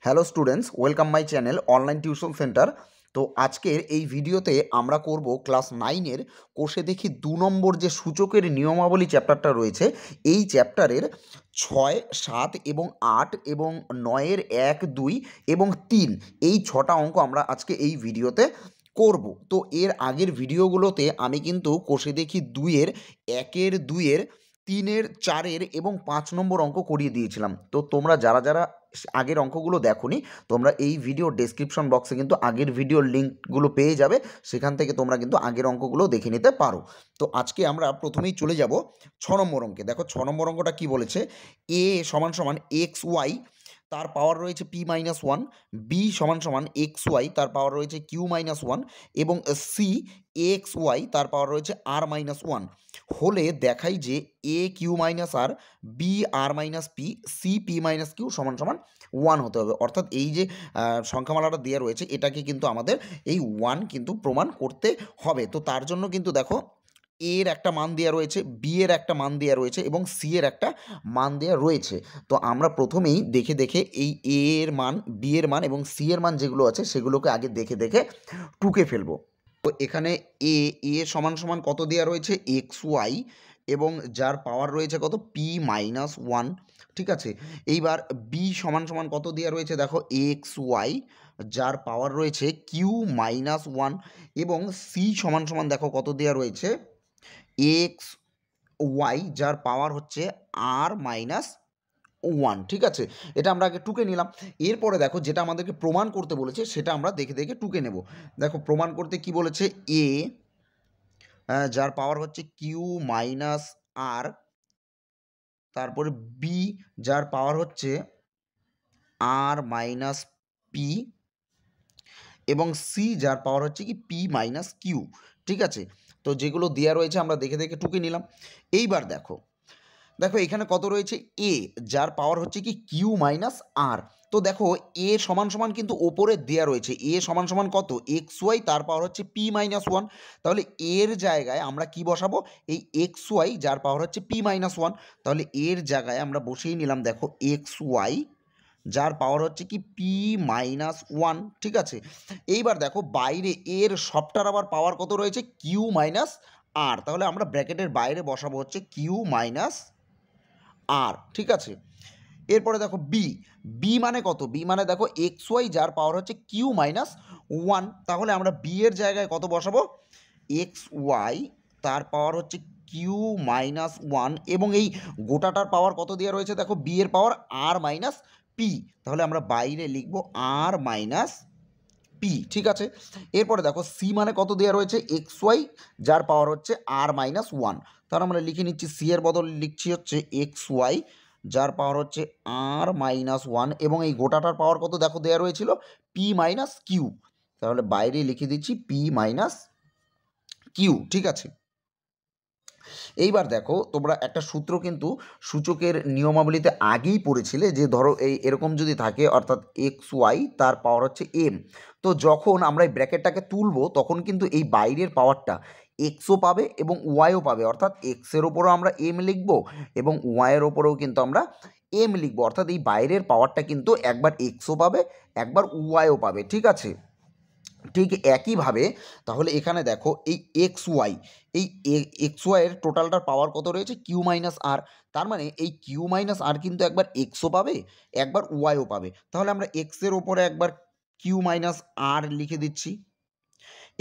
Hello students, welcome my channel online tuition centre. তো আজকের এই ভিডিওতে আমরা করব ক্লাস 9-এর কোষে দেখি 2 নম্বর যে সূচকের নিয়মাবলী চ্যাপ্টারটা রয়েছে, এই চ্যাপ্টারের 6, 7 এবং 8 এবং 9-এর 1, 2 এবং 3 এই 6টা অঙ্ক আমরা আজকে এই ভিডিওতে করব। তো এর আগের ভিডিওগুলোতে আমি কিন্তু কোষে দেখি 2-এর 1-এর 2-এর 3-এর 4-এর এবং 5 নম্বর অঙ্ক করিয়ে দিয়েছিলাম। তো তোমরা যারা যারা আগের অঙ্কগুলো দেখোনি, তোমরা এই ভিডিও ডেসক্রিপশন বক্সে কিন্তু আগের ভিডিওর লিঙ্কগুলো পেয়ে যাবে, সেখান থেকে তোমরা কিন্তু আগের অঙ্কগুলো দেখে নিতে পারো। তো আজকে আমরা প্রথমেই চলে যাব 6 নম্বর অঙ্কে। দেখো 6 নম্বর অঙ্কটা কি বলেছে, এ সমান সমান এক্স ওয়াই তার পাওয়ার রয়েছে পি মাইনাস ওয়ান, বি সমান সমান এক্স ওয়াই তার পাওয়ার রয়েছে কিউ মাইনাস ওয়ান এবং সি এক্স ওয়াই তার পাওয়ার রয়েছে আর মাইনাস ওয়ান হলে দেখাই যে a q minus r, b r minus p, c p minus q সমান সমান 1 হতে হবে। অর্থাৎ এই যে সংখ্যামালাটা দেওয়া রয়েছে, এটাকে কিন্তু আমাদের এই 1 কিন্তু প্রমাণ করতে হবে। তো তার জন্য কিন্তু দেখো এর একটা মান দেওয়া রয়েছে, বি এর একটা মান দেওয়া রয়েছে এবং সি এর একটা মান দেওয়া রয়েছে। তো আমরা প্রথমেই দেখে দেখে এই এ এর মান, বি এর মান এবং সি এর মান যেগুলো আছে সেগুলোকে আগে দেখে দেখে টুকে ফেলবো। তো এখানে এ সমান সমান কত দেওয়া রয়েছে, এক্স ওয়াই এবং যার পাওয়ার রয়েছে কত, পি মাইনাস ওয়ান। ঠিক আছে, এইবার বি সমান সমান কত দেওয়া রয়েছে, দেখো এক্স ওয়াই যার পাওয়ার রয়েছে কিউ মাইনাস ওয়ান এবং সি সমান সমান দেখো কত দেওয়া রয়েছে, এক্স ওয়াই যার পাওয়ার হচ্ছে আর মাইনাস ওয়ান। ঠিক আছে, এটা আমরা আগে টুকে নিলাম। এরপরে দেখো যেটা আমাদেরকে প্রমাণ করতে বলেছে সেটা আমরা দেখে দেখে টুকে নেব। দেখো প্রমাণ করতে কি বলেছে, এ যার পাওয়ার হচ্ছে কিউ মাইনাস আর, তারপরে বি যার পাওয়ার হচ্ছে আর মাইনাস পি এবং সি যার পাওয়ার হচ্ছে কি পি মাইনাস কিউ। ঠিক আছে, তো যেগুলো দেওয়া রয়েছে আমরা দেখে দেখে টুকে নিলাম। এইবার দেখো দেখো এখানে কত রয়েছে, এ যার পাওয়ার হচ্ছে কি কিউ মাইনাস আর। তো দেখো এ সমান সমান কিন্তু ওপরে দেওয়া রয়েছে, এ সমান সমান কত, এক্স ওয়াই তার পাওয়ার হচ্ছে পি মাইনাস ওয়ান। তাহলে এর জায়গায় আমরা কি বসাবো, এই এক্স ওয়াই যার পাওয়ার হচ্ছে পি মাইনাস ওয়ান। তাহলে এর জায়গায় আমরা বসিয়ে নিলাম দেখো এক্স ওয়াই যার পাওয়ার হচ্ছে কি পি মাইনাস ওয়ান। ঠিক আছে, এইবার দেখো বাইরে এর সবটার আবার পাওয়ার কত রয়েছে, কিউ মাইনাস আর। তাহলে আমরা ব্র্যাকেটের বাইরে বসাবো হচ্ছে কিউ মাইনাস আর। ঠিক আছে, এরপরে দেখো বি, বি মানে কত, বি মানে দেখো এক্স ওয়াই যার পাওয়ার হচ্ছে কিউ মাইনাস ওয়ান। তাহলে আমরা বি এর জায়গায় কত বসাবো, এক্স ওয়াই তার পাওয়ার হচ্ছে কিউ মাইনাস ওয়ান এবং এই গোটাটার পাওয়ার কত দেওয়া রয়েছে, দেখো বি এর পাওয়ার আর মাইনাস পি। তাহলে আমরা বাইরে লিখবো আর মাইনাস পি। ঠিক আছে, এরপরে দেখো সি মানে কত দেওয়া রয়েছে, এক্স ওয়াই যার পাওয়ার হচ্ছে আর মাইনাস ওয়ান। তাহলে আমরা লিখে নিচ্ছি সি এর বদলে লিখছি হচ্ছে এক্স ওয়াই যার পাওয়ার হচ্ছে আর মাইনাস ওয়ান এবং এই গোটাটার পাওয়ার কত দেখো দেওয়া রয়েছিল, পি মাইনাস কিউ। তাহলে বাইরে লিখে দিচ্ছি পি মাইনাস কিউ। ঠিক আছে, এইবার দেখো তোমরা একটা সূত্র কিন্তু সূচকের নিয়মাবলীতে আগেই পড়েছিলে, যে ধরো এই এরকম যদি থাকে অর্থাৎ এক্স ওয়াই তার পাওয়ার হচ্ছে এম, তো যখন আমরা এই ব্র্যাকেটটাকে তুলবো তখন কিন্তু এই বাইরের পাওয়ারটা এক্সও পাবে এবং ওয়াইও পাবে। অর্থাৎ এক্সের ওপরও আমরা এম লিখবো এবং ওয়াইয়ের ওপরেও কিন্তু আমরা এম লিখবো। অর্থাৎ এই বাইরের পাওয়ারটা কিন্তু একবার এক্সও পাবে একবার ওয়াইও পাবে। ঠিক আছে, ঠিক একইভাবে তাহলে এখানে দেখো এই এক্স ওয়াই, এই এক্স ওয়াইয়ের টোটালটার পাওয়ার কত রয়েছে, কিউ মাইনাস আর। তার মানে এই কিউ মাইনাস আর কিন্তু একবার এক্সও পাবে একবার ওয়াইও পাবে। তাহলে আমরা এক্সের ওপরে একবার কিউ মাইনাস আর লিখে দিচ্ছি।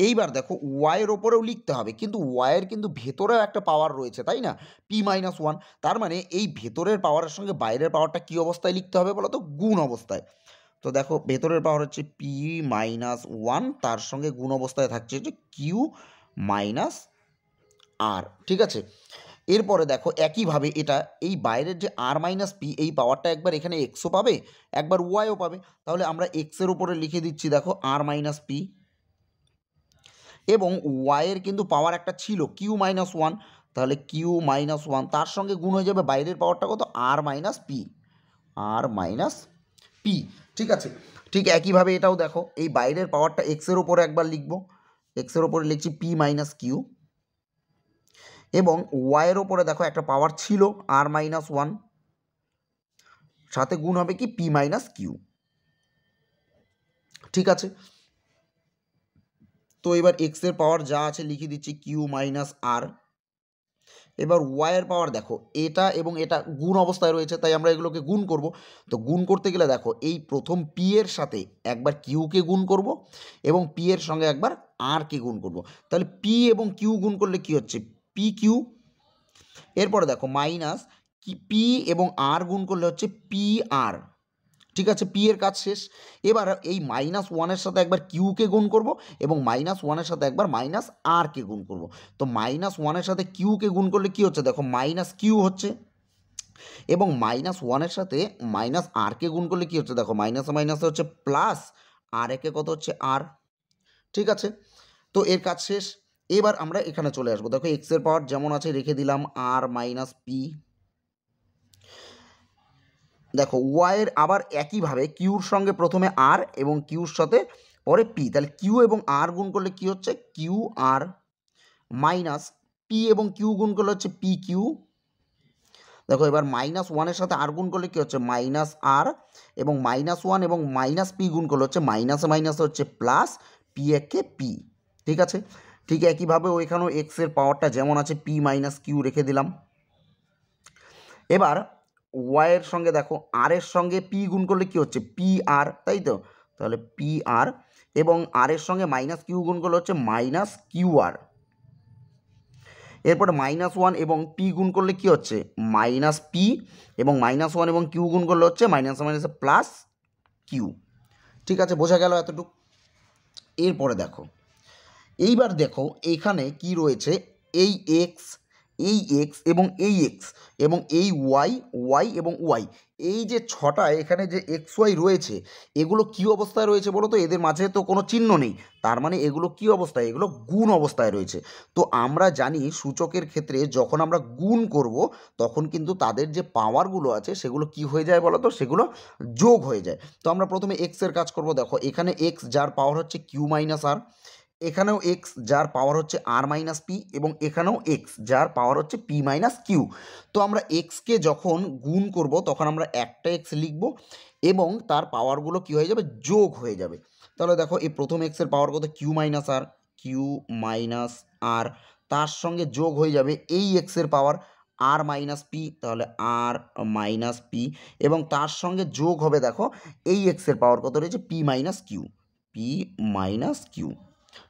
এইবার দেখো ওয়াইয়ের ওপরেও লিখতে হবে, কিন্তু ওয়াইয়ের কিন্তু ভেতরেও একটা পাওয়ার রয়েছে তাই না, পি মাইনাস ওয়ান। তার মানে এই ভেতরের পাওয়ারের সঙ্গে বাইরের পাওয়ারটা কী অবস্থায় লিখতে হবে বলো তো, গুণ অবস্থায়। তো দেখো ভেতরের পাওয়ার হচ্ছে পি মাইনাস ওয়ান, তার সঙ্গে গুণ অবস্থায় থাকছে হচ্ছে কিউ মাইনাস আর। ঠিক আছে, এরপরে দেখো একইভাবে এটা এই বাইরের যে আর মাইনাস পি, এই পাওয়ারটা একবার এখানে এক্সও পাবে একবার ওয়াইও পাবে। তাহলে আমরা এক্সের উপরে লিখে দিচ্ছি দেখো আর মাইনাস পি এবং ওয়াইয়ের কিন্তু পাওয়ার একটা ছিল কিউ মাইনাস ওয়ান। তাহলে কিউ মাইনাস ওয়ান তার সঙ্গে গুণ হয়ে যাবে বাইরের পাওয়ারটা কত, আর মাইনাস পি, আর মাইনাস পি। ঠিক আছে, ঠিক একইভাবে এটাও দেখো এই বাইরের পাওয়ারটা এক্সের ওপরে একবার লিখবো, এক্সের ওপরে লিখছি পি মাইনাস কিউ এবং ওয়াইয়ের ওপরে দেখো একটা পাওয়ার ছিল আর মাইনাস ওয়ান, সাথে গুণ হবে কি পি মাইনাস কিউ। ঠিক আছে, তো এবার এক্সের পাওয়ার যা আছে লিখে দিচ্ছি কিউ মাইনাস আর। এবার ওয়াইয়ের পাওয়ার দেখো, এটা এবং এটা গুণ অবস্থায় রয়েছে, তাই আমরা এগুলোকে গুণ করব। তো গুণ করতে গেলে দেখো, এই প্রথম পি এর সাথে একবার কিউকে গুণ করব এবং পি এর সঙ্গে একবার আরকে গুণ করব। তাহলে পি এবং কিউ গুণ করলে কি হচ্ছে, পি কিউ। এরপরে দেখো মাইনাস পি এবং আর গুণ করলে হচ্ছে পি আর। ঠিক আছে, পি এর কাজ শেষ। এবার এই মাইনাস ওয়ানের সাথে একবার কিউকে গুণ করব এবং মাইনাস ওয়ানের সাথে একবার মাইনাস আরকে গুণ করব। তো মাইনাস ওয়ানের সাথে কিউকে গুণ করলে কি হচ্ছে, দেখো মাইনাস কিউ হচ্ছে, এবং মাইনাস ওয়ানের সাথে মাইনাস আরকে গুণ করলে কি হচ্ছে, দেখো মাইনাস মাইনাসে হচ্ছে প্লাস, আর একে কত হচ্ছে আর। ঠিক আছে, তো এর কাজ শেষ। এবার আমরা এখানে চলে আসবো, দেখো এক্সের পাওয়ার যেমন আছে রেখে দিলাম আর মাইনাস পি। দেখো ওয়াইয়ের আবার একইভাবে কিউর সঙ্গে প্রথমে আর এবং কিউর সাথে পরে পি, তাহলে কিউ এবং আর গুণ করলে কি হচ্ছে, কিউ আর মাইনাস পি এবং কিউ গুণ করলে হচ্ছে পি কিউ। দেখো এবার মাইনাস ওয়ানের সাথে আর গুণ করলে কি হচ্ছে, মাইনাস আর, এবং মাইনাস ওয়ান এবং মাইনাস পি গুণ করলে হচ্ছে মাইনাসে মাইনাসে হচ্ছে প্লাস, পি একে পি। ঠিক আছে, ঠিক একইভাবে ওইখানেও এক্সের পাওয়ারটা যেমন আছে পি মাইনাস কিউ রেখে দিলাম। এবার ওয়াইয়ের সঙ্গে দেখো আর এর সঙ্গে পি গুণ করলে কি হচ্ছে, পি আর, তাই তো, তাহলে পি আর, এবং আর এর সঙ্গে মাইনাস কিউ গুণ করলে হচ্ছে মাইনাস কিউ আর। এরপরে মাইনাস ওয়ান এবং পি গুণ করলে কি হচ্ছে, মাইনাস পি, এবং মাইনাস ওয়ান এবং কিউ গুণ করলে হচ্ছে মাইনাস মাইনাসে প্লাস কিউ। ঠিক আছে, বোঝা গেল এতটুকু। এরপরে দেখো, এইবার দেখো এখানে কি রয়েছে, এই এক্স, এই এক্স এবং এই এক্স এবং এই ওয়াই, ওয়াই এবং ওয়াই, এই যে ছটা এখানে যে এক্স ওয়াই রয়েছে, এগুলো কি অবস্থায় রয়েছে বলো তো, এদের মাঝে তো কোনো চিহ্ন নেই, তার মানে এগুলো কি অবস্থায়, এগুলো গুণ অবস্থায় রয়েছে। তো আমরা জানি সূচকের ক্ষেত্রে যখন আমরা গুণ করব তখন কিন্তু তাদের যে পাওয়ারগুলো আছে সেগুলো কি হয়ে যায় বলো তো, সেগুলো যোগ হয়ে যায়। তো আমরা প্রথমে এক্সের কাজ করব, দেখো এখানে এক্স যার পাওয়ার হচ্ছে কিউ মাইনাস আর, এখানেও এক্স যার পাওয়ার হচ্ছে আর মাইনাস পি, এবং এখানেও এক্স যার পাওয়ার হচ্ছে পি মাইনাস কিউ। তো আমরা এক্সকে যখন গুণ করব তখন আমরা একটা এক্স লিখব এবং তার পাওয়ারগুলো কী হয়ে যাবে, যোগ হয়ে যাবে। তাহলে দেখো এই প্রথম এক্সের পাওয়ার কত, কিউ মাইনাস আর, কিউ মাইনাস আর, তার সঙ্গে যোগ হয়ে যাবে এই এক্সের পাওয়ার আর মাইনাস পি, তাহলে আর মাইনাস পি, এবং তার সঙ্গে যোগ হবে দেখো এই এক্সের পাওয়ার কত রয়েছে, P minus Q, P minus Q.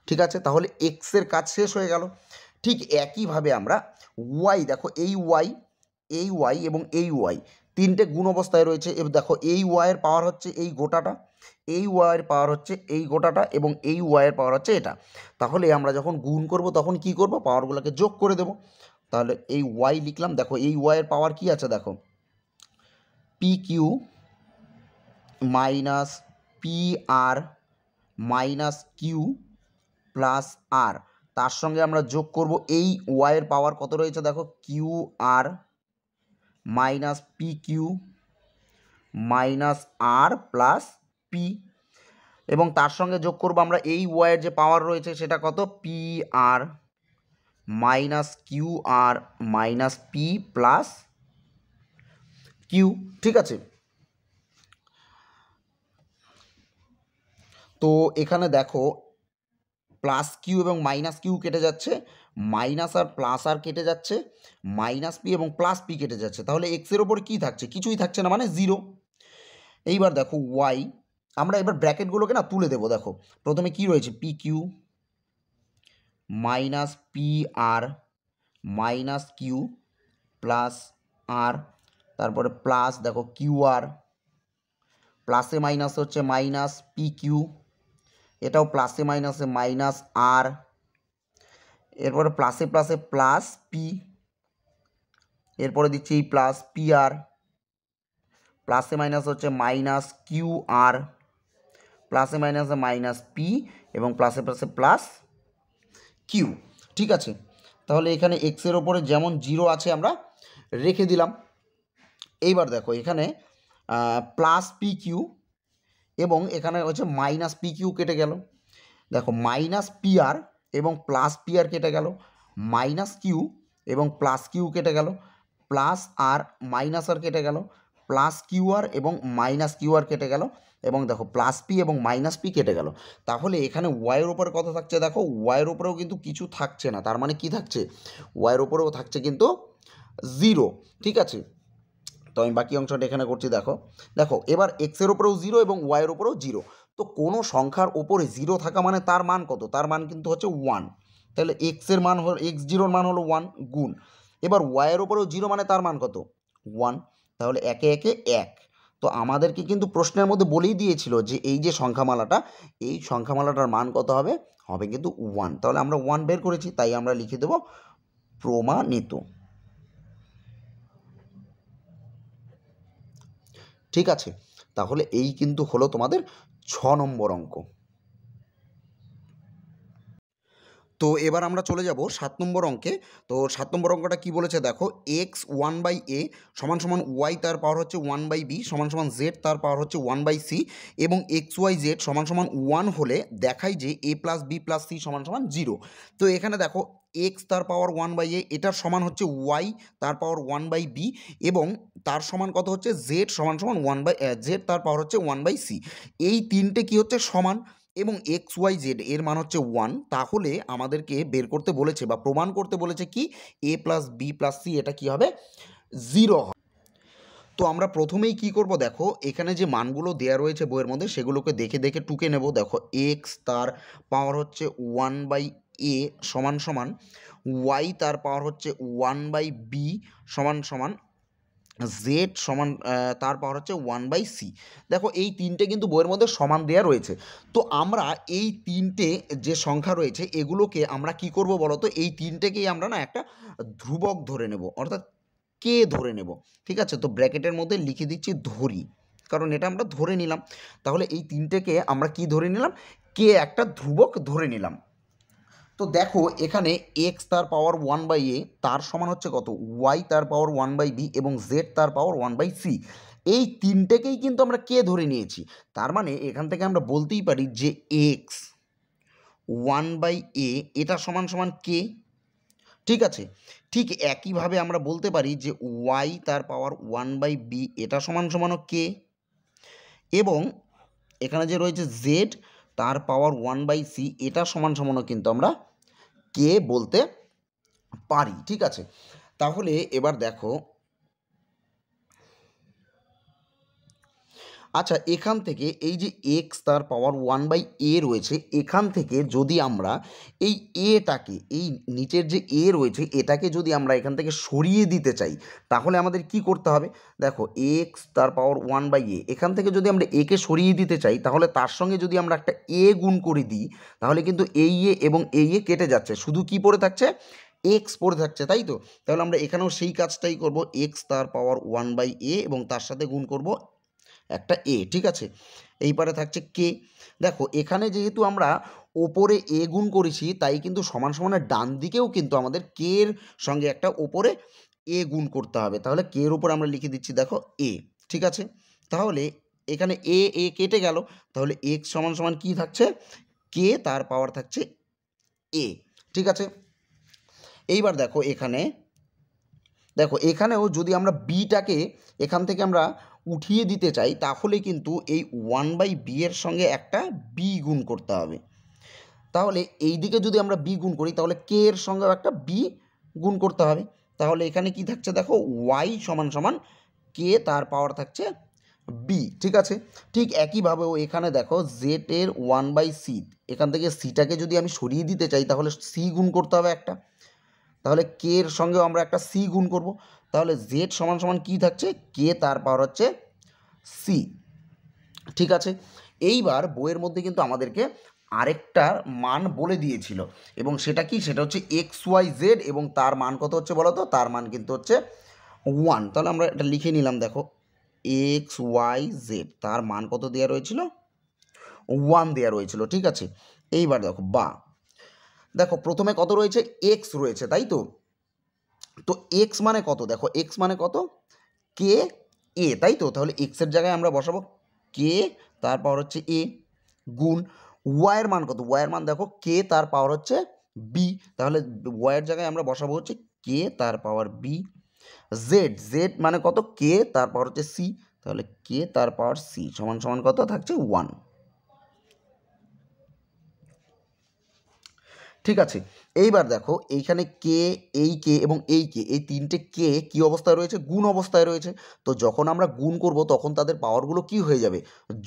ঠিক আছে, তাহলে এক্সের কাজ শেষ হয়ে গেল। ঠিক একইভাবে আমরা ওয়াই, দেখো এই ওয়াই, এই ওয়াই এবং এই ওয়াই তিনটে গুণ অবস্থায় রয়েছে। এবার দেখো এই ওয়াইয়ের পাওয়ার হচ্ছে এই গোটাটা, এই ওয়াইয়ের পাওয়ার হচ্ছে এই গোটাটা, এবং এই ওয়াইয়ের পাওয়ার হচ্ছে এটা। তাহলে আমরা যখন গুণ করব তখন কি করব, পাওয়ারগুলোকে যোগ করে দেব। তাহলে এই ওয়াই লিখলাম, দেখো এই ওয়াইয়ের পাওয়ার কি আছে, দেখো P Q minus P R minus Q plus আর, তার সঙ্গে আমরা যোগ করব এই ওয়াইয়ের পাওয়ার কত রয়েছে, দেখো Q R minus P Q minus আর প্লাস পি, এবং তার সঙ্গে যোগ করব আমরা এই ওয়াইয়ের যে পাওয়ার রয়েছে সেটা কত, P R minus Q R minus P plus Q. ঠিক আছে, তো এখানে দেখো প্লাস কিউ এবং মাইনাস কিউ কেটে যাচ্ছে, মাইনাস আর প্লাস আর কেটে যাচ্ছে, মাইনাস পি এবং প্লাস পি কেটে যাচ্ছে, তাহলে এক্সের ওপরে কী থাকছে, কিছুই থাকছে না, মানে জিরো। এইবার দেখো ওয়াই, আমরা এবার ব্র্যাকেটগুলোকে না তুলে দেবো। দেখো প্রথমে কি রয়েছে, P Q minus P R minus Q plus আর, তারপরে প্লাস দেখো কিউ আর, প্লাসে মাইনাস হচ্ছে মাইনাস পি কিউ, এটাও প্লাসে মাইনাসে মাইনাস আর, এরপরে প্লাসে প্লাসে প্লাস পি, এরপরে দিচ্ছি এই প্লাস পি আর, প্লাসে মাইনাস হচ্ছে মাইনাস কিউ আর, প্লাসে মাইনাসে মাইনাস পি, এবং প্লাসে প্লাসে প্লাস কিউ। ঠিক আছে, তাহলে এখানে এক্সের ওপরে যেমন জিরো আছে আমরা রেখে দিলাম। এইবার দেখো এখানে প্লাস পি কিউ এবং এখানে হচ্ছে মাইনাস পি কিউ কেটে গেল। দেখো মাইনাস পি আর এবং প্লাস পি আর কেটে গেল, মাইনাস কিউ এবং প্লাস কিউ কেটে গেল, প্লাস আর মাইনাস আর কেটে গেল, প্লাস কিউ আর এবং মাইনাস কিউ আর কেটে গেল, এবং দেখো প্লাস পি এবং মাইনাস পি কেটে গেল। তাহলে এখানে ওয়াইয়ের ওপরে কত থাকছে, দেখো ওয়াইয়ের ওপরেও কিন্তু কিছু থাকছে না, তার মানে কি থাকছে, ওয়াইয়ের ওপরেও থাকছে কিন্তু 0। ঠিক আছে, তো আমি বাকি অংশটা এখানে করছি। দেখো দেখো এবার এক্সের ওপরেও 0 এবং ওয়াইয়ের ওপরেও 0। তো কোনো সংখ্যার ওপরে 0 থাকা মানে তার মান কত, তার মান কিন্তু হচ্ছে 1। তাহলে এক্সের মান হলো, এক্স জিরোর মান হলো 1 গুণ, এবার ওয়াইয়ের ওপরেও 0 মানে তার মান কত, 1। তাহলে একে একে 1। তো আমাদেরকে কিন্তু প্রশ্নের মধ্যে বলেই দিয়েছিল যে এই যে সংখ্যামালাটা, এই সংখ্যামালাটার মান কত হবে, হবে কিন্তু 1। তাহলে আমরা 1 বের করেছি, তাই আমরা লিখে দেব প্রমাণিত। ঠিক আছে, তাহলে এই কিন্তু হলো তোমাদের 6 নম্বর অঙ্ক। তো এবার আমরা চলে যাব 7 নম্বর অঙ্কে। তো 7 নম্বর অঙ্কটা কী বলেছে দেখো, এক্স 1/a সমান সমান ওয়াই তার পাওয়ার হচ্ছে 1/b সমান সমান জেড তার পাওয়ার হচ্ছে 1/c এবং এক্স ওয়াই জেড সমান সমান 1 হলে দেখাই যে a plus B plus C সমান সমান 0। তো এখানে দেখো এক্স তার পাওয়ার 1/a এটার সমান হচ্ছে ওয়াই তার পাওয়ার 1/b এবং তার সমান কত হচ্ছে জেড সমান সমান জেড তার পাওয়ার হচ্ছে 1/c। এই তিনটে কি হচ্ছে সমান, এবং এক্স ওয়াই জেড এর মান হচ্ছে 1। তাহলে আমাদেরকে বের করতে বলেছে বা প্রমাণ করতে বলেছে কি এ প্লাস বি প্লাস সি এটা কি হবে, 0 হবে। তো আমরা প্রথমেই কি করব, দেখো এখানে যে মানগুলো দেওয়া রয়েছে বইয়ের মধ্যে সেগুলোকে দেখে দেখে টুকে নেব। দেখো এক্স তার পাওয়ার হচ্ছে 1/a সমান সমান ওয়াই তার পাওয়ার হচ্ছে 1/b সমান সমান জেড সমান তার পাওয়ার হচ্ছে 1/c। দেখো এই তিনটে কিন্তু বইয়ের মধ্যে সমান দেওয়া রয়েছে। তো আমরা এই তিনটে যে সংখ্যা রয়েছে এগুলোকে আমরা কি করব বলো তো, এই তিনটেকেই আমরা না একটা ধ্রুবক ধরে নেব, অর্থাৎ কে ধরে নেব। ঠিক আছে, তো ব্র্যাকেটের মধ্যে লিখে দিচ্ছি ধরি, কারণ এটা আমরা ধরে নিলাম। তাহলে এই তিনটেকে আমরা কি ধরে নিলাম, কে একটা ধ্রুবক ধরে নিলাম। তো দেখো এখানে এক্স তার পাওয়ার 1/a তার সমান হচ্ছে কত, ওয়াই তার পাওয়ার 1/b এবং জেড তার পাওয়ার 1/c। এই তিনটেকেই কিন্তু আমরা কে ধরে নিয়েছি। তার মানে এখান থেকে আমরা বলতেই পারি যে এক্স 1/a এটা সমান সমান কে। ঠিক আছে, ঠিক একইভাবে আমরা বলতে পারি যে ওয়াই তার পাওয়ার 1/b এটা সমান সমানও কে, এবং এখানে যে রয়েছে জেড তার পাওয়ার 1/c এটা সমান সমানও কিন্তু আমরা কে বলতে পারি। ঠিক আছে, তাহলে এবার দেখো, আচ্ছা এখান থেকে এই যে এক্স তার পাওয়ার 1/a রয়েছে, এখান থেকে যদি আমরা এই এটাকে, এই নিচের যে এ রয়েছে এটাকে যদি আমরা এখান থেকে সরিয়ে দিতে চাই তাহলে আমাদের কি করতে হবে, দেখো এক্স তার পাওয়ার 1/a এখান থেকে যদি আমরা একে সরিয়ে দিতে চাই তাহলে তার সঙ্গে যদি আমরা একটা এ গুণ করে দিই তাহলে কিন্তু এই এ এবং এই এ কেটে যাচ্ছে, শুধু কি পড়ে থাকছে, এক্স পড়ে থাকছে, তাই তো। তাহলে আমরা এখানেও সেই কাজটাই করব, এক্স তার পাওয়ার 1/a এবং তার সাথে গুণ করব একটা এ। ঠিক আছে, এই পারে থাকছে কে। দেখো এখানে যেহেতু আমরা ওপরে এ গুণ করেছি তাই কিন্তু সমান সমানের ডান দিকেও কিন্তু আমাদের কে এর সঙ্গে একটা ওপরে এ গুণ করতে হবে। তাহলে কে এর উপর আমরা লিখে দিচ্ছি দেখো এ। ঠিক আছে, তাহলে এখানে এ এ কেটে গেল, তাহলে এক্স সমান সমান কী থাকছে, কে তার পাওয়ার থাকছে এ। ঠিক আছে, এইবার দেখো এখানে, দেখো এখানেও যদি আমরা বিটাকে এখান থেকে আমরা উঠিয়ে দিতে চাই তাহলে কিন্তু এই 1/b এর সঙ্গে একটা বি গুণ করতে হবে। তাহলে এই দিকে যদি আমরা বি গুণ করি তাহলে কে এর সঙ্গেও একটা বি গুণ করতে হবে। তাহলে এখানে কি থাকছে দেখো, ওয়াই সমান সমান কে তার পাওয়ার থাকছে বি। ঠিক আছে, ঠিক একইভাবেও এখানে দেখো জেড এর 1/c, এখান থেকে সিটাকে যদি আমি সরিয়ে দিতে চাই তাহলে সি গুণ করতে হবে একটা, তাহলে কে এর সঙ্গেও আমরা একটা সি গুণ করব। তাহলে জেড সমান সমান কী থাকছে, কে তার পাওয়ার হচ্ছে সি। ঠিক আছে, এইবার বইয়ের মধ্যে কিন্তু আমাদেরকে আরেকটার মান বলে দিয়েছিল, এবং সেটা কি, সেটা হচ্ছে এক্স ওয়াই জেড এবং তার মান কত হচ্ছে বলো তো, তার মান কিন্তু হচ্ছে 1। তাহলে আমরা এটা লিখে নিলাম, দেখো এক্স ওয়াই জেড তার মান কত দেওয়া রয়েছিল, 1 দেওয়া রয়েছিল। ঠিক আছে, এইবার দেখো দেখো প্রথমে কত রয়েছে, এক্স রয়েছে, তাই তো। তো এক্স মানে কত, দেখো এক্স মানে কত, কে এ, তাই তো। তাহলে এক্সের জায়গায় আমরা বসাবো কে তার পাওয়ার হচ্ছে এ গুণ ওয়াইয়ের মান কত, ওয়াইয়ের মান দেখো কে তার পাওয়ার হচ্ছে বি, তাহলে ওয়াইয়ের জায়গায় আমরা বসাবো হচ্ছে কে তার পাওয়ার বি জেড, জেড মানে কত, কে তার পাওয়ার হচ্ছে সি, তাহলে কে তার পাওয়ার সি সমান সমান কত থাকছে 1। ঠিক আছে, এইবার দেখো এইখানে কে, এই কে এবং এই কে, এই তিনটে কে কী অবস্থায় রয়েছে, গুণ অবস্থায় রয়েছে। তো যখন আমরা গুণ করব তখন তাদের পাওয়ারগুলো কি হয়ে যাবে,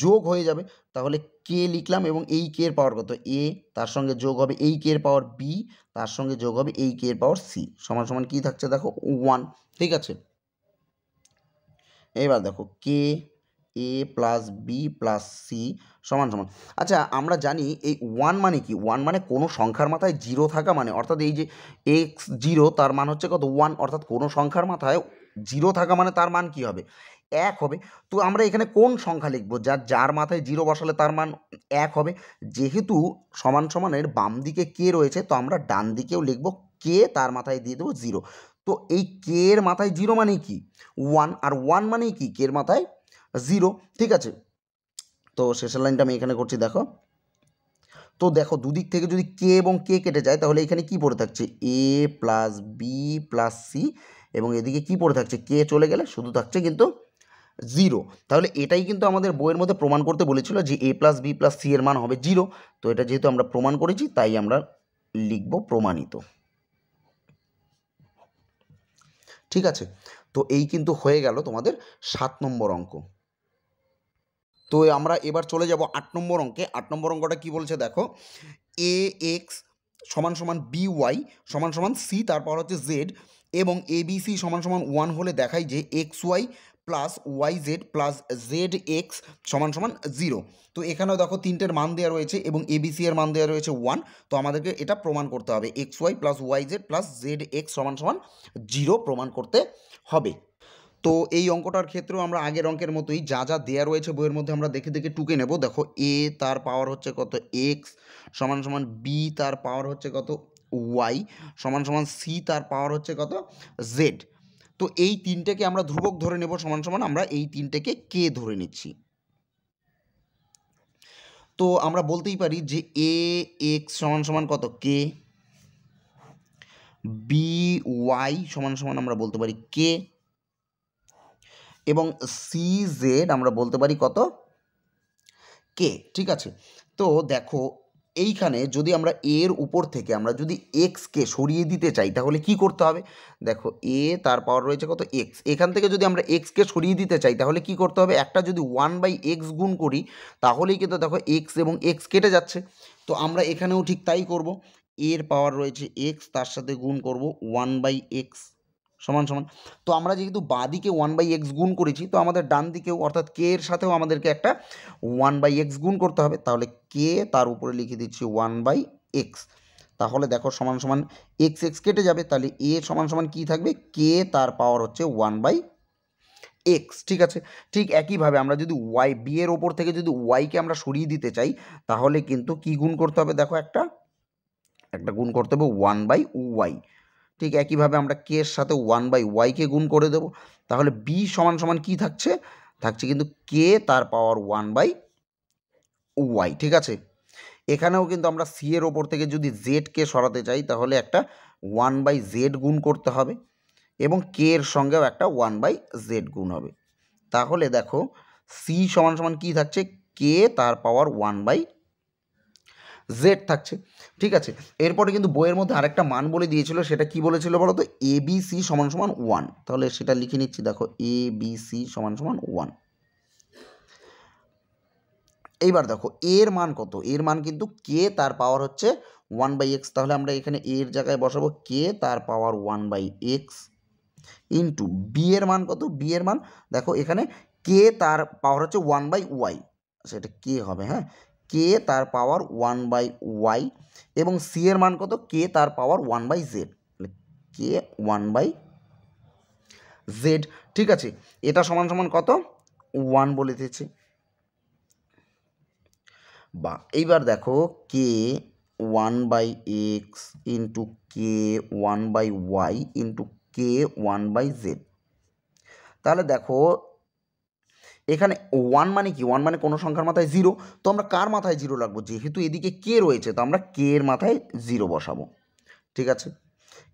যোগ হয়ে যাবে। তাহলে কে লিখলাম এবং এই কে এর পাওয়ার কত এ, তার সঙ্গে যোগ হবে এই কে এর পাওয়ার বি, তার সঙ্গে যোগ হবে এই কে এর পাওয়ার সি সমান সমান কী থাকছে দেখো 1। ঠিক আছে, এবার দেখো কে এ প্লাস বি প্লাস সি সমান সমান, আচ্ছা আমরা জানি এই 1 মানে কি, 1 মানে কোনো সংখ্যার মাথায় জিরো থাকা মানে, অর্থাৎ এই যে এক্স জিরো তার মান হচ্ছে কত 1, অর্থাৎ কোনো সংখ্যার মাথায় জিরো থাকা মানে তার মান কি হবে, 1 হবে। তো আমরা এখানে কোন সংখ্যা লিখবো, যার মাথায় জিরো বসালে তার মান 1 হবে। যেহেতু সমান সমানের বাম দিকে কে রয়েছে, তো আমরা ডান দিকেও লিখবো কে, তার মাথায় দিয়ে দেবো জিরো। তো এই কে এর মাথায় জিরো মানে কি 1, আর 1 মানেই কি কে এর মাথায় জিরো। ঠিক আছে, তো শেষের লাইনটা আমি এখানে করছি দেখো। তো দেখো দুদিক থেকে যদি কে এবং কে কেটে যায় তাহলে এখানে কি পড়ে থাকছে এ প্লাস বি প্লাস সি, এবং এদিকে কি পড়ে থাকছে কে চলে গেলে শুধু থাকছে কিন্তু জিরো। তাহলে এটাই কিন্তু আমাদের বইয়ের মধ্যে প্রমাণ করতে বলেছিল যে এ প্লাস বি প্লাস সি এর মান হবে জিরো। তো এটা যেহেতু আমরা প্রমাণ করেছি তাই আমরা লিখব প্রমাণিত। ঠিক আছে, তো এই কিন্তু হয়ে গেল তোমাদের 7 নম্বর অঙ্ক। তো আমরা এবার চলে যাব 8 নম্বর অঙ্কে। 8 নম্বর অঙ্কটা কি বলছে দেখো, এ এক্স সমান সমান বি ওয়াই সমান সমান সি, তারপর হচ্ছে জেড, এবং এ বি সি সমান সমান 1 হলে দেখাই যে x y plus y z plus z x সমান সমান 0। তো এখানেও দেখো তিনটের মান দেওয়া রয়েছে এবং এবিসি এর মান দেওয়া রয়েছে 1। তো আমাদেরকে এটা প্রমাণ করতে হবে, x y plus y z plus z x সমান সমান 0 প্রমাণ করতে হবে। তো এই অঙ্কটার ক্ষেত্রেও আমরা আগের অঙ্কের মতোই যা যা দেওয়া রয়েছে বইয়ের মধ্যে আমরা দেখে দেখে টুকে নেব। দেখো এ তার পাওয়ার হচ্ছে কত এক্স সমান সমান বি তার পাওয়ার হচ্ছে কত ওয়াই সমান সমান সি তার পাওয়ার হচ্ছে কত জেড। তো এই তিনটেকে আমরা ধ্রুবক ধরে নেব সমান সমান আমরা এই তিনটেকে কে ধরে নিচ্ছি। তো আমরা বলতেই পারি যে এ এক্স সমান সমান কত কে, বি ওয়াই সমান সমান আমরা বলতে পারি কে, এবং সি জেড আমরা বলতে পারি কত কে। ঠিক আছে, তো দেখো এইখানে যদি আমরা এর উপর থেকে আমরা যদি এক্সকে সরিয়ে দিতে চাই তাহলে কি করতে হবে, দেখো এ তার পাওয়ার রয়েছে কত এক্স, এখান থেকে যদি আমরা এক্সকে সরিয়ে দিতে চাই তাহলে কি করতে হবে, একটা যদি 1/x গুণ করি তাহলেই কিন্তু দেখো এক্স এবং এক্স কেটে যাচ্ছে। তো আমরা এখানেও ঠিক তাই করব, এর পাওয়ার রয়েছে এক্স, তার সাথে গুণ করব 1/x সমান সমান। তো আমরা যেহেতু বাঁদিকে 1/x গুণ করেছি, তো আমাদের ডান দিকেও অর্থাৎ কে এর সাথেও আমাদেরকে একটা 1/x গুণ করতে হবে। তাহলে কে তার উপরে লিখে দিচ্ছি 1/x। তাহলে দেখো সমান সমান এক্স এক্স কেটে যাবে, তাহলে এ সমান সমান কী থাকবে কে তার পাওয়ার হচ্ছে 1/x। ঠিক আছে, ঠিক একইভাবে আমরা যদি ওয়াই বি এর ওপর থেকে যদি ওয়াইকে আমরা সরিয়ে দিতে চাই তাহলে কিন্তু কি গুণ করতে হবে, দেখো একটা গুণ করতে হবে 1/y। ঠিক একইভাবে আমরা কে এর সাথে 1/yকে গুণ করে দেবো, তাহলে বি সমান সমান কী থাকছে, থাকছে কিন্তু কে তার পাওয়ার 1/y। ঠিক আছে, এখানেও কিন্তু আমরা সি এর ওপর থেকে যদি জেডকে সরাতে চাই তাহলে একটা 1/z গুণ করতে হবে, এবং কে এর সঙ্গেও একটা 1/z গুণ হবে। তাহলে দেখো সি সমান সমান কী থাকছে কে তার পাওয়ার 1/z থাকছে। ঠিক আছে, এরপরে কিন্তু বইয়ের মধ্যে আরেকটা মান বলে দিয়েছিল, সেটা কি বলেছিল বলো তো, এ বি সি সমান সমান 1। তাহলে সেটা লিখে নিচ্ছি, দেখো এ বি সি সমান সমান 1। এইবার দেখো এর মান কত, এর মান কিন্তু কে তার পাওয়ার হচ্ছে 1/x। তাহলে আমরা এখানে এর জায়গায় বসাবো কে তার পাওয়ার 1/x ইন্টু বি এর মান কত, বি এর মান দেখো এখানে কে তার পাওয়ার হচ্ছে 1/y, সেটা কে হবে, হ্যাঁ কে তার পাওয়ার 1/y, এবং সি এর মান কত কে তার পাওয়ার 1/z, কে 1/z। ঠিক আছে, এটা সমান সমান কত 1 বলে দিয়েছে। বা এইবার দেখো কে 1/x into k 1/y into k 1/z। তাহলে দেখো এখানে 1 মানে কি, 1 মানে কোনো সংখ্যার মাথায় জিরো। তো আমরা কার মাথায় জিরো রাখবো, যেহেতু এদিকে কে রয়েছে তো আমরা কে এর মাথায় জিরো বসাবো। ঠিক আছে,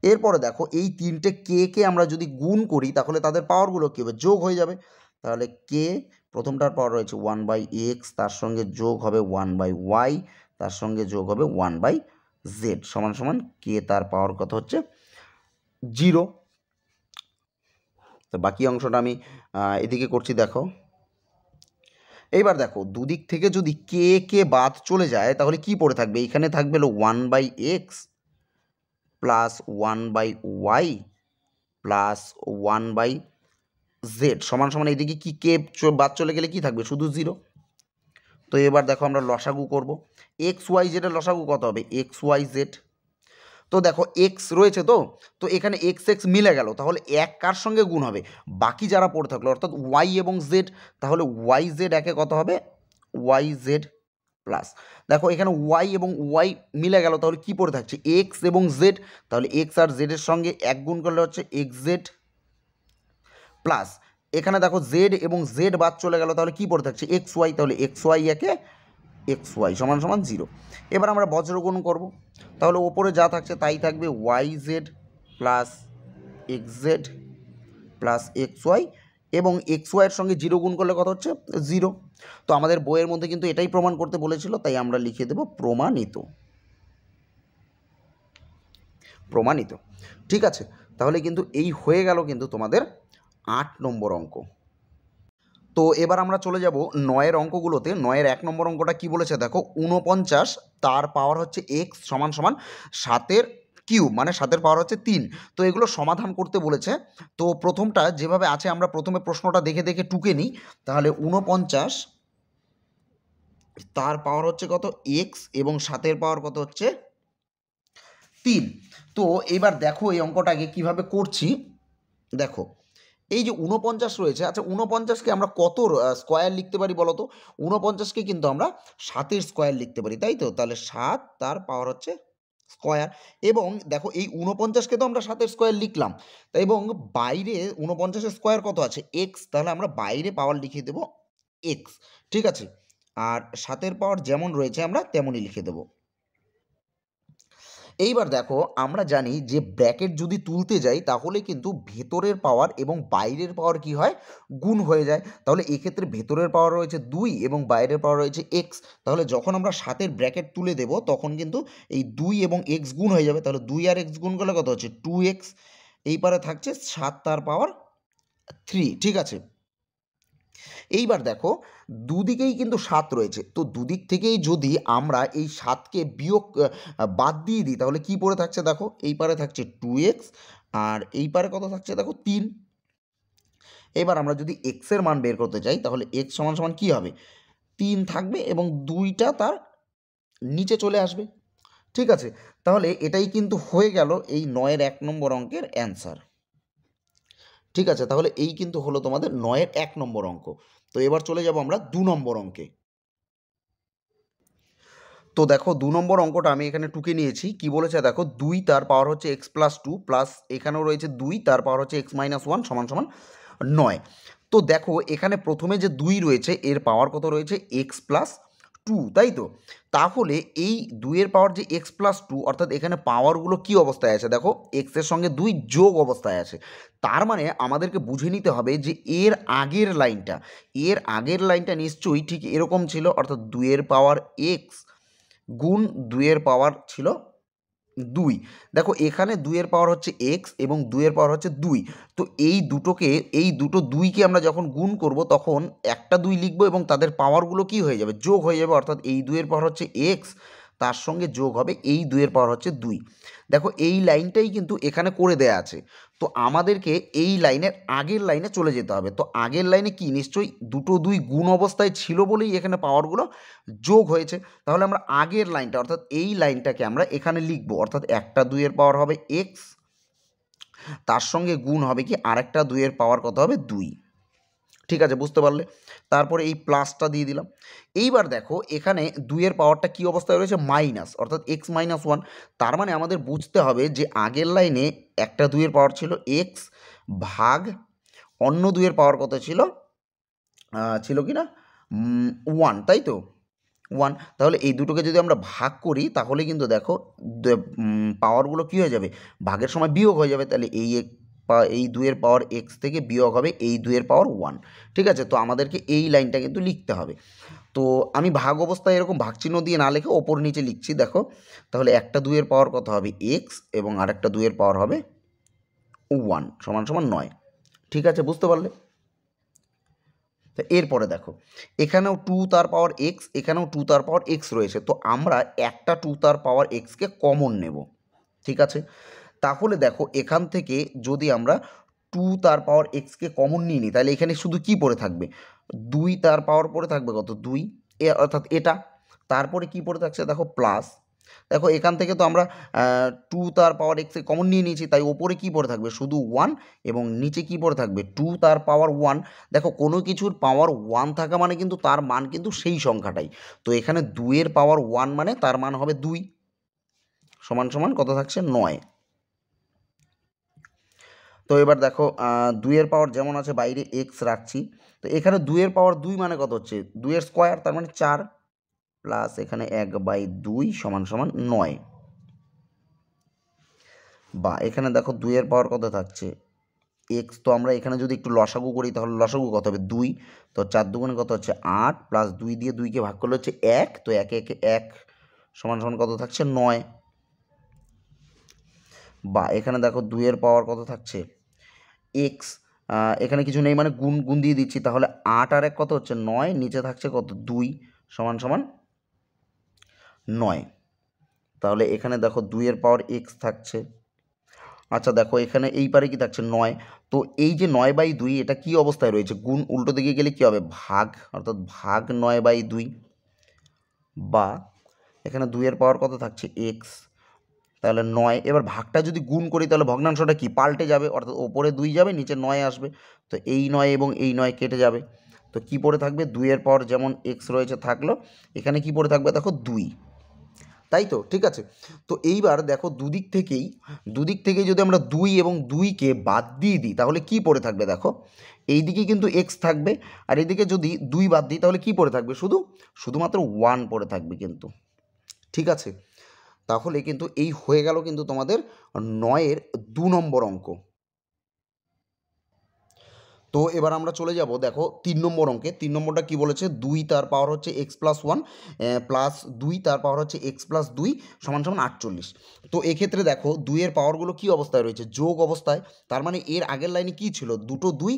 এরপরে দেখো এই তিনটে কে আমরা যদি গুণ করি তাহলে তাদের পাওয়ারগুলো কী হবে, যোগ হয়ে যাবে। তাহলে কে প্রথমটার পাওয়ার রয়েছে 1/x, তার সঙ্গে যোগ হবে 1/y, তার সঙ্গে যোগ হবে 1/z সমান সমান কে তার পাওয়ার কত হচ্ছে 0। তো বাকি অংশটা আমি এদিকে করছি দেখো। এইবার দেখো দুদিক থেকে যদি কে বাদ চলে যায় তাহলে কি পড়ে থাকবে, এখানে থাকবে হলো 1/x plus 1/y plus 1/z সমান সমান এইদিকে কি কে বাদ চলে গেলে কি থাকবে, শুধু 0। তো এবার দেখো আমরা লসাগু করব, XYZ এর লসাগু কত হবে, XYZ। তো দেখো এক্স রয়েছে, তো তো এখানে এক্স এক্স মিলে গেল, তাহলে এক কার সঙ্গে গুণ হবে, বাকি যারা পড়ে থাকলো অর্থাৎ ওয়াই এবং জেড। তাহলে ওয়াই জেড একে কত হবে, ওয়াই জেড প্লাস, দেখো এখানে ওয়াই এবং ওয়াই মিলে গেল, তাহলে কি পড়ে থাকছে এক্স এবং জেড। তাহলে এক্স আর জেডের সঙ্গে এক গুণ করলে হচ্ছে এক্স জেড প্লাস, এখানে দেখো জেড এবং জেড বাদ চলে গেল, তাহলে কি পড়ে থাকছে এক্স ওয়াই। তাহলে এক্স ওয়াই একে এক্স ওয়াই সমান সমান 0। এবার আমরা বজ্রগুণ করব, তাহলে ওপরে যা থাকছে তাই থাকবে y z plus x z plus x y, এবং এক্স ওয়াইয়ের সঙ্গে 0 গুণ করলে কত হচ্ছে 0। তো আমাদের বইয়ের মধ্যে কিন্তু এটাই প্রমাণ করতে বলেছিল, তাই আমরা লিখে দেব প্রমাণিত। প্রমাণিত, ঠিক আছে। তাহলে কিন্তু এই হয়ে গেল কিন্তু তোমাদের 8 নম্বর অঙ্ক। তো এবার আমরা চলে যাব 9-এর অঙ্কগুলোতে। 9-এর 1 নম্বর অঙ্কটা কি বলেছে দেখো, 49 তার পাওয়ার হচ্ছে এক্স সমান সমান 7-এর কিউব, মানে 7-এর পাওয়ার হচ্ছে 3। তো এগুলো সমাধান করতে বলেছে। তো প্রথমটা যেভাবে আছে আমরা প্রথমে প্রশ্নটা দেখে দেখে টুকে নিই। তাহলে 49 তার পাওয়ার হচ্ছে কত এক্স, এবং 7-এর পাওয়ার কত হচ্ছে 3। তো এবার দেখো এই অঙ্কটাকে কিভাবে করছি। দেখো এই যে 49 রয়েছে, আচ্ছা 49কে আমরা কত স্কোয়ার লিখতে পারি বলো তো, 49কে কিন্তু আমরা 7-এর স্কোয়ার লিখতে পারি, তাই তো। তাহলে 7 তার পাওয়ার হচ্ছে স্কোয়ার, এবং দেখো এই 49কে তো আমরা 7-এর স্কোয়ার লিখলাম, তাই এবং বাইরে 49-এর স্কোয়ার কত আছে এক্স, তাহলে আমরা বাইরে পাওয়ার লিখে দেবো এক্স, ঠিক আছে। আর 7-এর পাওয়ার যেমন রয়েছে আমরা তেমনই লিখে দেবো। এইবার দেখো আমরা জানি যে ব্র্যাকেট যদি তুলতে যাই তাহলে কিন্তু ভেতরের পাওয়ার এবং বাইরের পাওয়ার কি হয়, গুণ হয়ে যায়। তাহলে এক্ষেত্রে ভেতরের পাওয়ার রয়েছে 2 এবং বাইরের পাওয়ার রয়েছে এক্স। তাহলে যখন আমরা 7-এর ব্র্যাকেট তুলে দেব তখন কিন্তু এই 2 এবং এক্স গুণ হয়ে যাবে। তাহলে 2 আর এক্স গুণ করলে কত হচ্ছে 2x, এই পারে থাকছে 7 তার পাওয়ার 3, ঠিক আছে। এইবার দেখো দুদিকেই কিন্তু 7 রয়েছে, তো দুদিক থেকেই যদি আমরা এই 7কে বিয়োগ বাদ দিয়ে দিই তাহলে কি পড়ে থাকছে দেখো, এই পারে থাকছে 2x, আর এই পারে কত থাকছে দেখো 3। এবার আমরা যদি x এর মান বের করতে চাই তাহলে x সমান সমান কী হবে, 3 থাকবে এবং 2টা তার নিচে চলে আসবে, ঠিক আছে। তাহলে এটাই কিন্তু হয়ে গেল এই 9-এর 1 নম্বর অঙ্কের অ্যান্সার, ঠিক আছে। তাহলে এই কিন্তু হলো তোমাদের 9-এর 1 নম্বর অঙ্ক। তো এবার চলে যাব আমরা 2 নম্বর অঙ্কে। তো দেখো 2 নম্বর অঙ্কটা আমি এখানে টুকে নিয়েছি। কি বলেছে দেখো, 2 তার পাওয়ার হচ্ছে এক্স প্লাস 2 প্লাস এখানেও রয়েছে 2 তার পাওয়ার হচ্ছে এক্স মাইনাস 1 সমান সমান 9। তো দেখো এখানে প্রথমে যে 2 রয়েছে এর পাওয়ার কত রয়েছে এক্স প্লাস 2, তাই তো। তাহলে এই 2 এর পাওয়ার যে এক্স প্লাস 2, অর্থাৎ এখানে পাওয়ারগুলো কি অবস্থায় আছে দেখো, এক্সের সঙ্গে 2 যোগ অবস্থায় আছে। তার মানে আমাদেরকে বুঝে নিতে হবে যে এর আগের লাইনটা নিশ্চয়ই ঠিক এরকম ছিল, অর্থাৎ 2 এর পাওয়ার এক্স গুণ 2 এর পাওয়ার ছিল 2। দেখো এখানে 2 এর পাওয়ার হচ্ছে এক্স এবং 2 এর পাওয়ার হচ্ছে 2। তো এই দুটো 2কে আমরা যখন গুণ করব তখন একটা 2 লিখবো এবং তাদের পাওয়ারগুলো কি হয়ে যাবে, যোগ হয়ে যাবে, অর্থাৎ এই 2 এর পাওয়ার হচ্ছে এক্স, তার সঙ্গে যোগ হবে এই 2 এর পাওয়ার হচ্ছে 2। দেখো এই লাইনটাই কিন্তু এখানে করে দেয়া আছে। তো আমাদেরকে এই লাইনের আগের লাইনে চলে যেতে হবে। তো আগের লাইনে কি নিশ্চয়ই দুটো 2 গুণ অবস্থায় ছিল বলেই এখানে পাওয়ারগুলো যোগ হয়েছে। তাহলে আমরা আগের লাইনটা অর্থাৎ এই লাইনটাকে আমরা এখানে লিখব, অর্থাৎ একটা 2 এর পাওয়ার হবে এক্স, তার সঙ্গে গুণ হবে কি আরেকটা 2 এর পাওয়ার কত হবে 2, ঠিক আছে, বুঝতে পারলে। তারপরে এই প্লাসটা দিয়ে দিলাম। এইবার দেখো এখানে 2 এর পাওয়ারটা কী অবস্থায় রয়েছে মাইনাস, অর্থাৎ এক্স মাইনাস 1। তার মানে আমাদের বুঝতে হবে যে আগের লাইনে একটা 2 এর পাওয়ার ছিল এক্স ভাগ অন্য 2 এর পাওয়ার কত ছিল, ছিল কি না 1, তাই তো। 1। তাহলে এই দুটোকে যদি আমরা ভাগ করি তাহলে কিন্তু দেখো পাওয়ারগুলো কী হয়ে যাবে, ভাগের সময় বিয়োগ হয়ে যাবে। তাহলে এই 2-এর পাওয়ার এক্স থেকে বিয়োগ হবে এই 2-এর পাওয়ার 1। ঠিক আছে, তো আমাদেরকে এই লাইনটা কিন্তু লিখতে হবে। তো আমি ভাগ অবস্থায় এরকম ভাগ চিহ্ন দিয়ে না লিখে ওপর নিচে লিখছি দেখো। তাহলে একটা 2-এর পাওয়ার কত হবে এক্স এবং আরেকটা 2-এর পাওয়ার হবে 1 সমান সমান 9। ঠিক আছে, বুঝতে পারলে? তো এরপরে দেখো এখানেও 2 তার পাওয়ার এক্স, এখানেও 2 তার পাওয়ার এক্স রয়েছে। তো আমরা একটা 2 তার পাওয়ার এক্সকে কমন নেব। ঠিক আছে, তাহলে দেখো এখান থেকে যদি আমরা 2 তার পাওয়ার এক্সকে কমন নিয়ে নিই তাহলে এখানে শুধু কি পড়ে থাকবে, 2 তার পাওয়ার পড়ে থাকবে কত 2, অর্থাৎ এটা। তারপরে কি পড়ে থাকছে দেখো প্লাস। দেখো এখান থেকে তো আমরা 2 তার পাওয়ার এক্সে কমন নিয়ে নিয়েছি, তাই ওপরে কি পড়ে থাকবে শুধু 1 এবং নিচে কি পড়ে থাকবে 2 তার পাওয়ার 1। দেখো কোনো কিছুর পাওয়ার 1 থাকা মানে কিন্তু তার মান কিন্তু সেই সংখ্যাটাই। তো এখানে 2-এর পাওয়ার 1 মানে তার মান হবে 2 সমান সমান কত থাকছে 9। তো এবার দেখো 2-এর পাওয়ার যেমন আছে বাইরে এক্স রাখছি। তো এখানে 2-এর পাওয়ার 2 মানে কত হচ্ছে 2-এর স্কোয়ার, তার মানে 4 প্লাস এখানে 1/2 সমান সমান 9। বা এখানে দেখো 2-এর পাওয়ার কত থাকছে এক্স। তো আমরা এখানে যদি একটু লসাগু করি তাহলে লসাগু কত হবে 2। তো 4 দুগুণে কত হচ্ছে 8 প্লাস 2 দিয়ে 2কে ভাগ করলে হচ্ছে 1। তো 1 1 1 সমান সমান কত থাকছে 9। বা এখানে দেখো 2-এর পাওয়ার কত থাকছে এক্স, এখানে কিছু নেই মানে গুণ গুণ দিয়ে দিচ্ছি। তাহলে 8 আর 1 কত হচ্ছে 9, নিচে থাকছে কত 2 সমান সমান 9। তাহলে এখানে দেখো 2-এর পাওয়ার এক্স থাকছে। আচ্ছা দেখো এখানে এই পারে কি থাকছে 9। তো এই যে 9/2 এটা কি অবস্থায় রয়েছে, গুণ উল্টো দিকে গেলে কি হবে ভাগ, অর্থাৎ ভাগ 9/2। বা এখানে 2-এর পাওয়ার কত থাকছে এক্স, তাহলে 9। এবার ভাগটা যদি গুণ করি তাহলে ভগ্নাংশটা কি পাল্টে যাবে, অর্থাৎ ওপরে 2 যাবে নিচে 9 আসবে। তো এই 9 এবং এই 9 কেটে যাবে। তো কি পড়ে থাকবে 2-এর পাওয়ার যেমন এক্স রয়েছে থাকলো, এখানে কি পড়ে থাকবে দেখো 2। তাই তো, ঠিক আছে। তো এইবার দেখো দুদিক থেকেই যদি আমরা 2 এবং 2কে বাদ দিয়ে দিই তাহলে কি পড়ে থাকবে দেখো, এই দিকে কিন্তু এক্স থাকবে আর এদিকে যদি 2 বাদ দিই তাহলে কি পড়ে থাকবে শুধুমাত্র 1 পড়ে থাকবে কিন্তু। ঠিক আছে, তাহলে কিন্তু এই হয়ে গেল কিন্তু তোমাদের 9-এর 2 নম্বর অঙ্ক। তো এবার আমরা চলে যাব দেখো 3 নম্বর অঙ্কে। 3 নম্বরটা কি বলেছে 2 তার পাওয়ার হচ্ছে এক্স প্লাস 1 প্লাস 2 তার পাওয়ার হচ্ছে এক্স প্লাস 2 সমান সমান 48। তো এক্ষেত্রে দেখো 2-এর পাওয়ারগুলো কি অবস্থায় রয়েছে যোগ অবস্থায়। তার মানে এর আগের লাইনে কি ছিল দুটো 2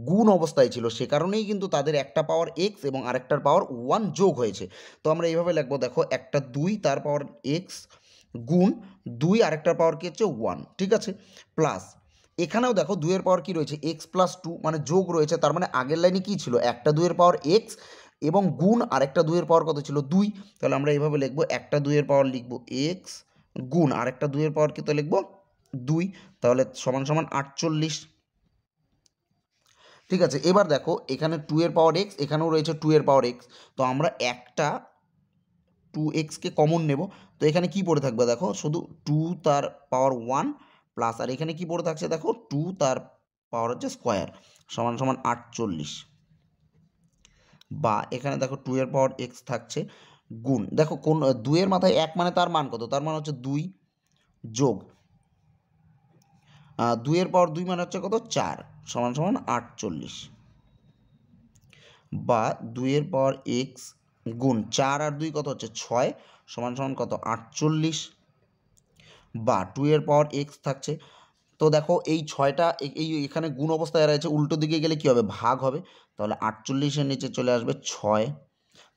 গুণ অবস্থায় ছিল, সে কারণেই কিন্তু তাদের একটা পাওয়ার এক্স এবং আরেকটার পাওয়ার 1 যোগ হয়েছে। তো আমরা এইভাবে লিখবো দেখো একটা 2 তার পাওয়ার এক্স গুণ 2 আরেকটার পাওয়ার কি হচ্ছে 1। ঠিক আছে, প্লাস এখানেও দেখো 2-এর পাওয়ার কি রয়েছে এক্স প্লাস 2 মানে যোগ রয়েছে। তার মানে আগের লাইনে কি ছিল একটা 2-এর পাওয়ার এক্স এবং গুণ আরেকটা 2-এর পাওয়ার কত ছিল 2। তাহলে আমরা এইভাবে লিখবো একটা 2-এর পাওয়ার লিখবো এক্স গুণ আরেকটা 2-এর পাওয়ার কি তো লিখবো 2। তাহলে সমান সমান 48। ঠিক আছে, এবার দেখো এখানে 2-এর পাওয়ার এক্স, এখানেও রয়েছে 2-এর পাওয়ার এক্স। তো আমরা একটা 2xকে কমন নেব। তো এখানে কি পড়ে থাকবে দেখো শুধু 2 তার পাওয়ার 1 প্লাস আর এখানে কি পড়ে থাকছে দেখো 2 তার পাওয়ার হচ্ছে স্কোয়ার সমান সমান 48। বা এখানে দেখো 2-এর পাওয়ার এক্স থাকছে গুণ দেখো কোন 2-এর মাথায় 1 মানে তার মান কত, তার মান হচ্ছে 2 যোগ 2-এর পাওয়ার 2 মানে হচ্ছে কত 4 সমান সমান 48। বা 2-এর পাওয়ার এক্স গুণ 4 আর 2 কত হচ্ছে 6 সমান সমান কত 48। বা 2-এর পাওয়ার এক্স থাকছে। তো দেখো এই 6টা এই এখানে গুণ অবস্থায় রয়েছে, উল্টো দিকে গেলে কী হবে ভাগ হবে। তাহলে 48-এর নিচে চলে আসবে 6।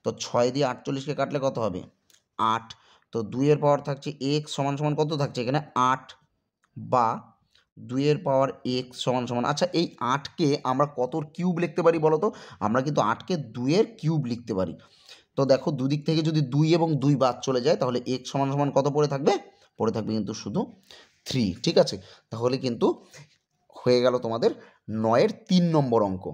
তো 6 দিয়ে 48কে কাটলে কত হবে 8। তো 2-এর পাওয়ার থাকছে এক্স সমান সমান কত থাকছে এখানে 8। বা 2-এর পাওয়ার এক্স সমান সমান, আচ্ছা এই 8কে আমরা কতর কিউব লিখতে পারি বলো তো, আমরা কিন্তু 8কে 2-এর কিউব লিখতে পারি। তো দেখো দুদিক থেকে যদি 2 এবং 2 বাদ চলে যায় তাহলে এক্স সমান সমান কত পড়ে থাকবে কিন্তু শুধু 3। ঠিক আছে, তাহলে কিন্তু হয়ে গেল তোমাদের 9-এর 3 নম্বর অঙ্ক।